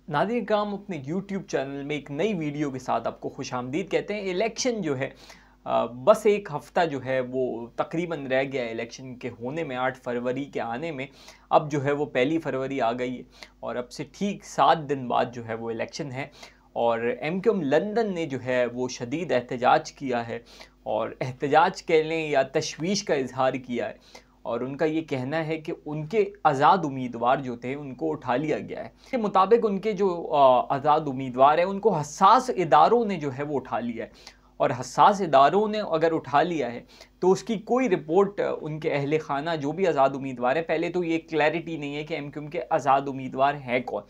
नादिर काम अपने YouTube channel में एक नई वीडियो के साथ आपको खुशामदीद कहते हैं। इलेक्शन जो है बस एक हफ़्ता जो है वो तकरीबन रह गया है इलेक्शन के होने में, 8 फरवरी के आने में। अब जो है वो 1 फरवरी आ गई है और अब से ठीक 7 दिन बाद जो है वो इलेक्शन है। और MQM लंदन ने जो है वो शदीद एहतजाज किया है, और एहतजाज कह लें या तशवीश का इजहार किया है। और उनका ये कहना है कि उनके आज़ाद उम्मीदवार जो थे उनको उठा लिया गया है। के मुताबिक उनके जो आज़ाद उम्मीदवार हैं उनको हसास इदारों ने जो है वो उठा लिया है, और हसास इदारों ने अगर उठा लिया है तो उसकी कोई रिपोर्ट उनके अहले खाना जो भी आज़ाद उम्मीदवार हैं, पहले तो ये क्लैरिटी नहीं है कि MQM के आज़ाद उम्मीदवार हैं कौन,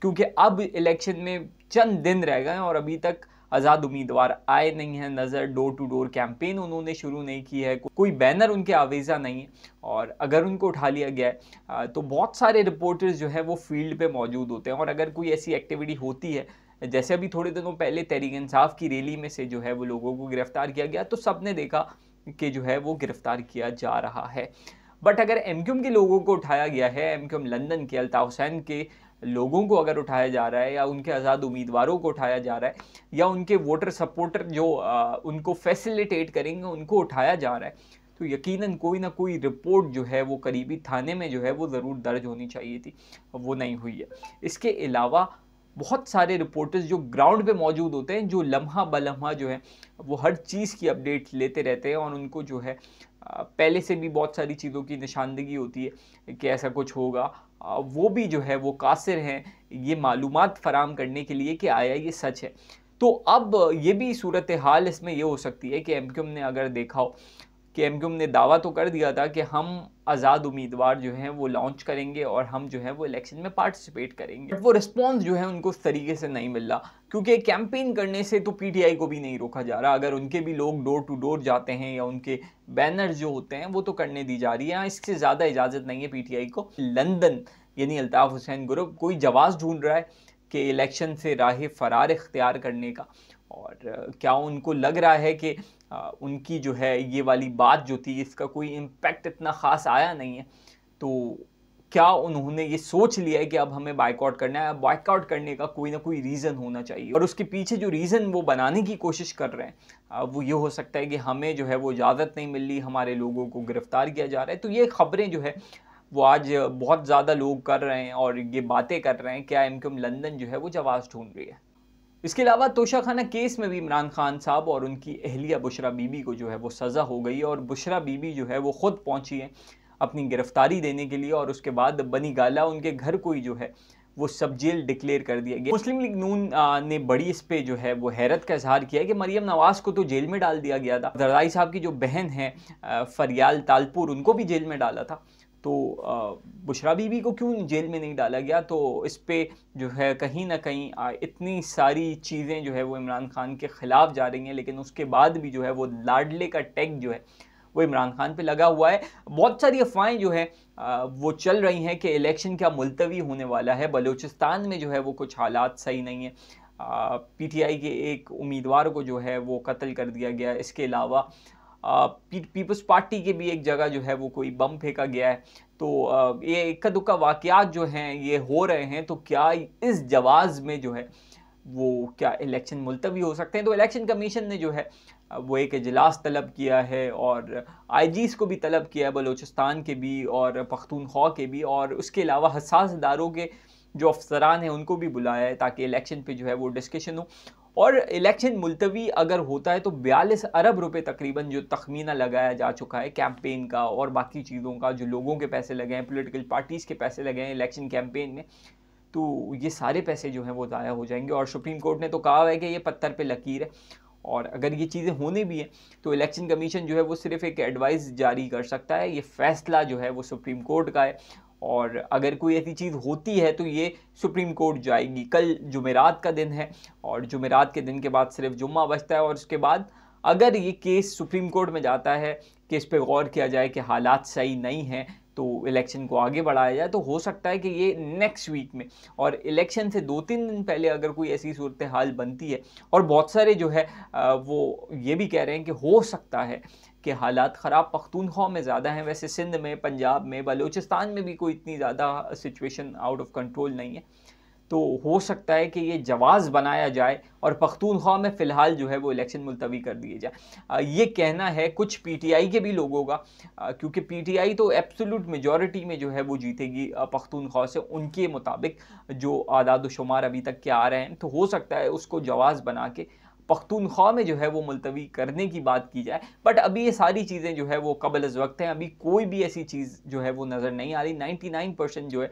क्योंकि अब इलेक्शन में चंद दिन रह गए हैं और अभी तक आज़ाद उम्मीदवार आए नहीं हैं नज़र। डोर टू डोर कैंपेन उन्होंने शुरू नहीं की है, कोई बैनर उनके आवेज़ा नहीं है। और अगर उनको उठा लिया गया है तो बहुत सारे रिपोर्टर्स जो है वो फील्ड पे मौजूद होते हैं, और अगर कोई ऐसी एक्टिविटी होती है, जैसे अभी थोड़े दिनों पहले तहरीक इंसाफ की रैली में से जो है वो लोगों को गिरफ्तार किया गया, तो सब ने देखा कि जो है वो गिरफ्तार किया जा रहा है। बट अगर MQM के लोगों को उठाया गया है, MQM लंदन के अल्ताफ़ हुसैन के लोगों को अगर उठाया जा रहा है, या उनके आज़ाद उम्मीदवारों को उठाया जा रहा है, या उनके वोटर सपोर्टर जो उनको फैसिलिटेट करेंगे उनको उठाया जा रहा है, तो यकीनन कोई ना कोई रिपोर्ट जो है वो करीबी थाने में जो है वो ज़रूर दर्ज होनी चाहिए थी, वो नहीं हुई है। इसके अलावा बहुत सारे रिपोर्टर्स जो ग्राउंड पे मौजूद होते हैं, जो लम्हा बलम्हा जो है वो हर चीज़ की अपडेट लेते रहते हैं, और उनको जो है पहले से भी बहुत सारी चीज़ों की निशानदेही होती है कि ऐसा कुछ होगा। वो भी जो है वो कासिर हैं ये मालूमात फ़राहम करने के लिए कि आया ये सच है। तो अब ये भी सूरत हाल इसमें ये हो सकती है कि MQM ने अगर देखा हो कि MQM ने दावा तो कर दिया था कि हम आज़ाद उम्मीदवार जो हैं वो लॉन्च करेंगे और हम जो है वो इलेक्शन में पार्टिसिपेट करेंगे, बट वो रिस्पॉन्स जो है उनको उस तरीके से नहीं मिल रहा, क्योंकि कैंपेन करने से तो PTI को भी नहीं रोका जा रहा। अगर उनके भी लोग डोर टू डोर जाते हैं या उनके बैनर्स जो होते हैं वो तो करने दी जा रही है, इससे ज़्यादा इजाज़त नहीं है PTI को। लंदन यानी अल्ताफ़ हुसैन ग्रुप कोई जवाब ढूंढ रहा है कि इलेक्शन से राह फ़रार इख्तियार करने का, और क्या उनको लग रहा है कि उनकी जो है ये वाली बात जो थी इसका कोई इम्पैक्ट इतना ख़ास आया नहीं है, तो क्या उन्होंने ये सोच लिया है कि अब हमें बायकॉट करना है। बायकॉट करने का कोई ना कोई रीज़न होना चाहिए, और उसके पीछे जो रीज़न वो बनाने की कोशिश कर रहे हैं वो ये हो सकता है कि हमें जो है वो इजाज़त नहीं मिल रही, हमारे लोगों को गिरफ़्तार किया जा रहा है। तो ये ख़बरें जो है वो आज बहुत ज़्यादा लोग कर रहे हैं और ये बातें कर रहे हैं, क्या MQM लंदन जो है वो जवाब ढूंढ रही है। इसके अलावा तोशाखाना केस में भी इमरान खान साहब और उनकी अहलिया बुशरा बीबी को जो है वो सज़ा हो गई, और बुशरा बीबी जो है वो ख़ुद पहुंची है अपनी गिरफ्तारी देने के लिए, और उसके बाद बनी गाला उनके घर को ही जो है वो सब जेल डिक्लेयर कर दिया गया। मुस्लिम लीग नून ने बड़ी इस पे जो है वो हैरत का इजहार किया है कि मरियम नवाज़ को तो जेल में डाल दिया गया था, जरदारी साहब की जो बहन है फरियाल तालपुर, उनको भी जेल में डाला था, तो बुशरा बीबी को क्यों जेल में नहीं डाला गया। तो इस पे जो है कहीं ना कहीं इतनी सारी चीज़ें जो है वो इमरान खान के ख़िलाफ़ जा रही हैं, लेकिन उसके बाद भी जो है वो लाडले का टैग जो है वो इमरान खान पे लगा हुआ है। बहुत सारी अफवाहें जो है वो चल रही हैं कि इलेक्शन क्या मुलतवी होने वाला है। बलूचिस्तान में जो है वो कुछ हालात सही नहीं है, PTI के एक उम्मीदवार को जो है वो कत्ल कर दिया गया। इसके अलावा पीपल्स पार्टी के भी एक जगह जो है वो कोई बम फेंका गया है। तो ये इक्का दुक्का वाक़यात जो हैं ये हो रहे हैं, तो क्या इस जवाज़ में जो है वो क्या इलेक्शन मुलतवी हो सकते हैं। तो इलेक्शन कमीशन ने जो है वो एक इजलास तलब किया है, और IGs को भी तलब किया है, बलूचिस्तान के भी और पख्तूनख्वा के भी, और उसके अलावा हसास इदारों के जो अफसरान हैं उनको भी बुलाया है ताकि इलेक्शन पे जो है वो डिस्कशन हो। और इलेक्शन मुलतवी अगर होता है तो 42 अरब रुपए तकरीबन जो तखमीना लगाया जा चुका है कैंपेन का और बाकी चीज़ों का, जो लोगों के पैसे लगे हैं, पॉलिटिकल पार्टीज़ के पैसे लगे हैं इलेक्शन कैंपेन में, तो ये सारे पैसे जो हैं वो ज़ाया हो जाएंगे। और सुप्रीम कोर्ट ने तो कहा है कि ये पत्थर पे लकीर है, और अगर ये चीज़ें होने भी हैं तो इलेक्शन कमीशन जो है वो सिर्फ एक एडवाइस जारी कर सकता है। ये फ़ैसला जो है वो सुप्रीम कोर्ट का है, और अगर कोई ऐसी चीज़ होती है तो ये सुप्रीम कोर्ट जाएगी। कल जुमेरात का दिन है, और जुमेरात के दिन के बाद सिर्फ जुम्मा बचता है, और उसके बाद अगर ये केस सुप्रीम कोर्ट में जाता है कि इस पे गौर किया जाए कि हालात सही नहीं हैं, तो इलेक्शन को आगे बढ़ाया जाए, तो हो सकता है कि ये नेक्स्ट वीक में, और इलेक्शन से 2-3 दिन पहले अगर कोई ऐसी सूरत हाल बनती है, और बहुत सारे जो है वो ये भी कह रहे हैं कि हो सकता है कि हालात ख़राब पख्तूनख्वा में ज़्यादा हैं, वैसे सिंध में, पंजाब में, बलूचिस्तान में भी कोई इतनी ज़्यादा सिचुएशन आउट ऑफ कंट्रोल नहीं है। तो हो सकता है कि ये जवाज़ बनाया जाए और पख्तूनख्वा में फ़िलहाल जो है वो इलेक्शन मुलतवी कर दिए जाए। ये कहना है कुछ पीटीआई के भी लोगों का, क्योंकि पीटीआई तो एब्सोल्यूट मेजॉरिटी में जो है वो जीतेगी पख्तूनख्वा से, उनके मुताबिक जो आदाद-ओ-शुमार अभी तक के आ रहे हैं, तो हो सकता है उसको जवाज़ बना के पख्तूनख्वा में जो है वो मुलतवी करने की बात की जाए। बट अभी ये सारी चीज़ें जो है वो क़ब्ल अज़ वक़्त हैं, अभी कोई भी ऐसी चीज़ जो है वो नज़र नहीं आ रही। 99% जो है,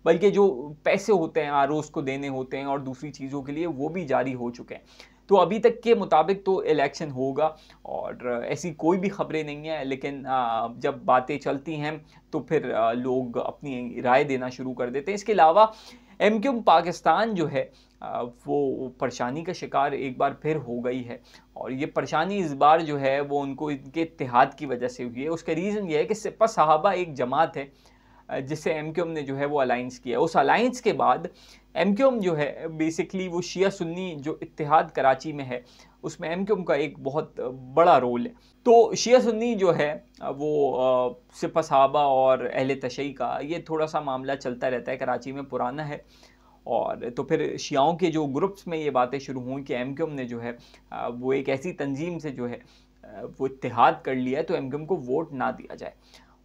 बल्कि जो पैसे होते हैं आरओज़ को देने होते हैं और दूसरी चीज़ों के लिए, वो भी जारी हो चुके हैं। तो अभी तक के मुताबिक तो इलेक्शन होगा और ऐसी कोई भी खबरें नहीं है, लेकिन जब बातें चलती हैं तो फिर लोग अपनी राय देना शुरू कर देते हैं। इसके अलावा एमक्यूएम पाकिस्तान जो है वो परेशानी का शिकार एक बार फिर हो गई है और ये परेशानी इस बार जो है वो उनको इनके इत्तेहाद की वजह से हुई है। उसका रीज़न ये है कि सिपा साहबा एक जमात है जिससे एमक्यूएम ने जो है वो अलायंस किया। उस अलायंस के बाद एमक्यूएम जो है बेसिकली वो शिया सुन्नी जो इत्तेहाद कराची में है, उसमें एमक्यूएम का एक बहुत बड़ा रोल है। तो शिया सुन्नी जो है वो सिपा साहबा और अहले तशय्युई का ये थोड़ा-सा मामला चलता रहता है, कराची में पुराना है। और तो फिर शियाओं के जो ग्रुप्स में ये बातें शुरू हुई कि एमक्यूएम ने जो है वो एक ऐसी तंजीम से जो है वो इत्तेहाद कर लिया है, तो एमक्यूएम को वोट ना दिया जाए।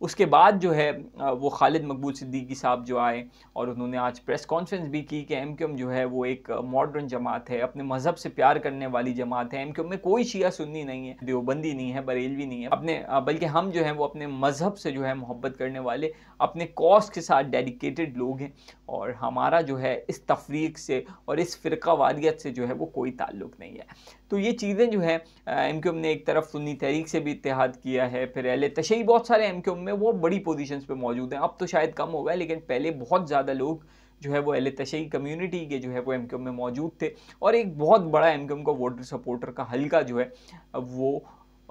उसके बाद जो है वो खालिद मकबूल सिद्दीकी साहब जो आए और उन्होंने आज प्रेस कॉन्फ्रेंस भी की कि एमक्यूएम जो है वो एक मॉडर्न जमात है, अपने मज़हब से प्यार करने वाली जमात है। एमक्यूएम में कोई शिया सुन्नी नहीं है, देवबंदी नहीं है, बरेलवी नहीं है, बल्कि हम जो हैं वो अपने मज़हब से जो है मोहब्बत करने वाले, अपने कॉज के साथ डेडिकेटेड लोग हैं और हमारा जो है इस तफरीक से और इस फ़िरक़ावारियत से जो है वो कोई ताल्लुक़ नहीं है। तो ये चीज़ें जो है एमक्यूएम ने एक तरफ सुन्नी तहरीक से भी इत्तेहाद किया है, फिर अहले तशय्युई बहुत सारे एमक्यूएम में वो बड़ी पोजीशंस पे मौजूद हैं। अब तो शायद कम हो गए, लेकिन पहले बहुत ज़्यादा लोग जो है वो अहले तशय्युई कम्युनिटी के जो है वो एमक्यूएम में मौजूद थे और एक बहुत बड़ा एमक्यूएम का वोटर सपोर्टर का हल्का जो है वो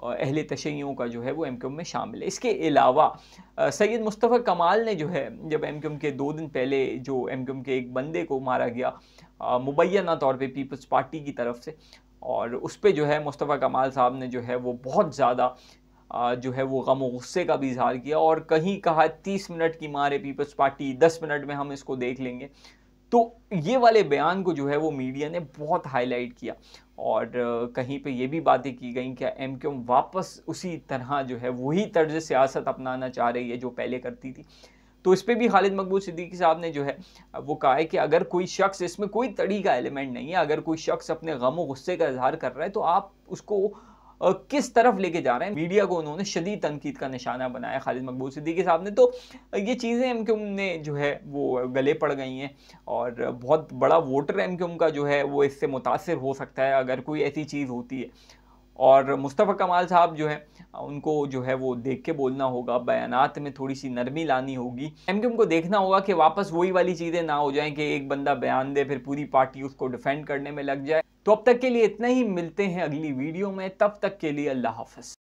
अहले तशय्युइयों का जो है वो एमक्यूएम में शामिल है। इसके अलावा सैयद मुस्तफ़ा कमाल ने जो है, जब एमक्यूएम के 2 दिन पहले जो एमक्यूएम के एक बंदे को मारा गया मुबैना तौर पे पीपल्स पार्टी की तरफ से, और उस पे जो है मुस्तफ़ा कमाल साहब ने जो है वो बहुत ज़्यादा जो है वो गम और गुस्से का भी इज़हार किया और कहीं कहा 30 मिनट की मार है पीपल्स पार्टी, 10 मिनट में हम इसको देख लेंगे। तो ये वाले बयान को जो है वो मीडिया ने बहुत हाईलाइट किया और कहीं पे ये भी बातें की गई कि एमक्यूएम वापस उसी तरह जो है वही तर्ज सियासत अपनाना चाह रही है जो पहले करती थी। तो इस पे भी खालिद मकबूल सिद्दीकी साहब ने जो है वो कहा है कि अगर कोई शख्स, इसमें कोई तड़ी का एलिमेंट नहीं है, अगर कोई शख्स अपने गम और गुस्से का इज़हार कर रहा है तो आप उसको किस तरफ लेके जा रहे हैं। मीडिया को उन्होंने शदीद तनकीद का निशाना बनाया खालिद मकबूल सिद्दीकी साहब ने। तो ये चीज़ें एमक्यूएम ने जो है वो गले पड़ गई हैं और बहुत बड़ा वोटर एमक्यूएम का जो है वो इससे मुतासिर हो सकता है अगर कोई ऐसी चीज़ होती है। और मुस्तफ़ा कमाल साहब जो है उनको जो है वो देख के बोलना होगा, बयानात में थोड़ी सी नरमी लानी होगी। एमक्यूएम को देखना होगा कि वापस वही वाली चीज़ें ना हो जाएं कि एक बंदा बयान दे फिर पूरी पार्टी उसको डिफेंड करने में लग जाए। तो अब तक के लिए इतना ही, मिलते हैं अगली वीडियो में, तब तक के लिए अल्लाह हाफ़िज़।